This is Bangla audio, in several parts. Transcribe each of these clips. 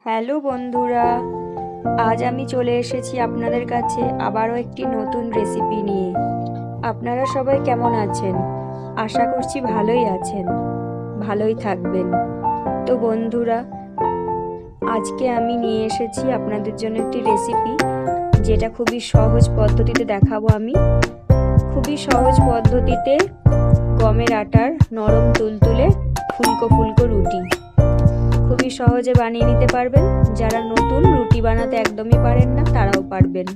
হ্যালো বন্ধুরা, আজ আমি চলে এসেছি আপনাদের কাছে আবারও একটি নতুন রেসিপি নিয়ে। আপনারা সবাই কেমন আছেন? আশা করছি ভালোই আছেন, ভালোই থাকবেন। তো বন্ধুরা, আজকে আমি নিয়ে এসেছি আপনাদের জন্য একটি রেসিপি, যেটা খুবই সহজ পদ্ধতিতে দেখাবো আমি। খুবই সহজ পদ্ধতিতে গমের আটার নরম তুলতুলে ফুলকো ফুলকো রুটি খুবই সহজে বানিয়ে নিতে পারবেন। যারা নতুন রুটি বানাতে একদমই পারেন না তারাও পারবেন।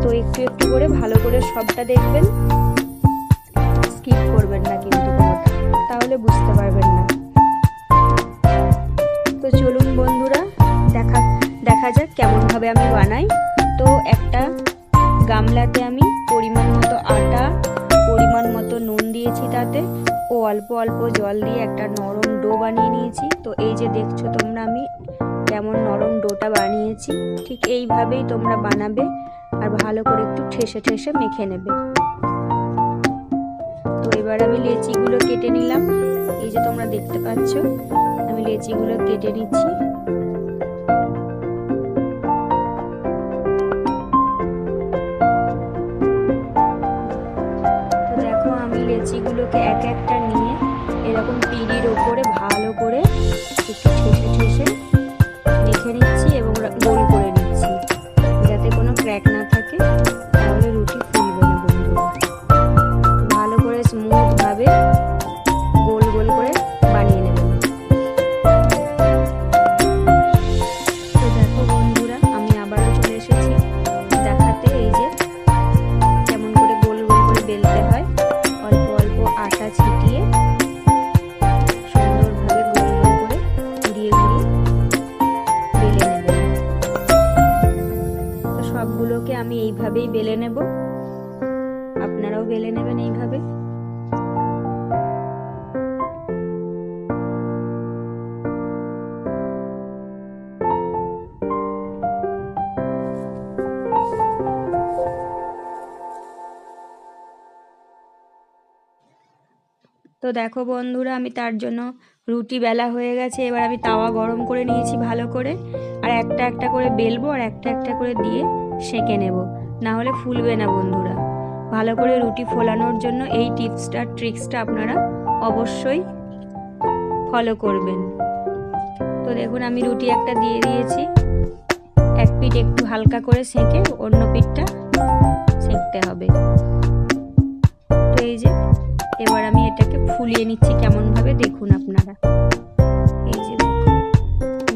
তো একটু একটু করে ভালো করে সবটা দেখবেন, স্কিপ করবেন না কিন্তু কোনোটা, তাহলে বুঝতে পারবেন না। তো চলুন বন্ধুরা, দেখা যাক কেমনভাবে আমি বানাই। তো একটা গামলাতে আমি পরিমাণ মতো আটা, পরিমাণ মতো নুন দিয়েছি তাতে, ও অল্প অল্প জল দিয়ে একটা নরম ডো বানিয়ে নিয়েছি। তো এই যে দেখছো তোমরা আমি কেমন নরম ডোটা বানিয়েছি, ঠিক এইভাবেই তোমরা বানাবে আর ভালো করে একটু ঠেসে ঠেসে মেখে নেবে। তো এবার আমি লেচিগুলো কেটে নিলাম। এই যে তোমরা দেখতে পাচ্ছ আমি লেচিগুলো কেটে নিচ্ছি। তো দেখো আমি লেচিগুলোকে এক একটা নিয়ে এরকম পিঁড়ির ওপরে ভালো করে একটু ঠেসে ঠেসে মেখে নিচ্ছি এবং গোল করে নিচ্ছি, যাতে কোনো ক্র্যাক না থাকে, তাহলে রুটি ফুলবে না বন্ধুরা। ভালো করে স্মুথ ভাবে গোল গোল করে বানিয়ে নেবেন। তো দেখো বন্ধুরা, আমি আবারও চলে এসেছি দেখাতে। এই যে কেমন করে গোল গোল করে বেলতে হয়, অল্প অল্প আটা ছিটিয়ে সুন্দরভাবে গোল গোল করে ঘুরিয়ে ঘুরিয়ে বেলে নেবেন। তো সবগুলোকে আমি এইভাবেই বেলে নেব, আপনারাও বেলে নেবেন এইভাবে। তো দেখো বন্ধুরা, আমি তার জন্য রুটি বেলা হয়ে গেছে। এবার আমি তাওয়া গরম করে নিয়েছি ভালো করে, আর একটা একটা করে বেলবো আর একটা একটা করে দিয়ে সেঁকে নেব, না হলে ফুলবে না বন্ধুরা। ভালো করে রুটি ফোলানোর জন্য এই টিপসটা ট্রিক্সটা আপনারা অবশ্যই ফলো করবেন। তো দেখুন আমি রুটি একটা দিয়ে দিয়েছি, এক পিঠ একটু হালকা করে সেঁকে অন্য পিঠটা সেঁকতে হবে। তো এই যে এবার আমি এটাকে ফুলিয়ে নিচ্ছি কেমন ভাবে দেখুন আপনারা।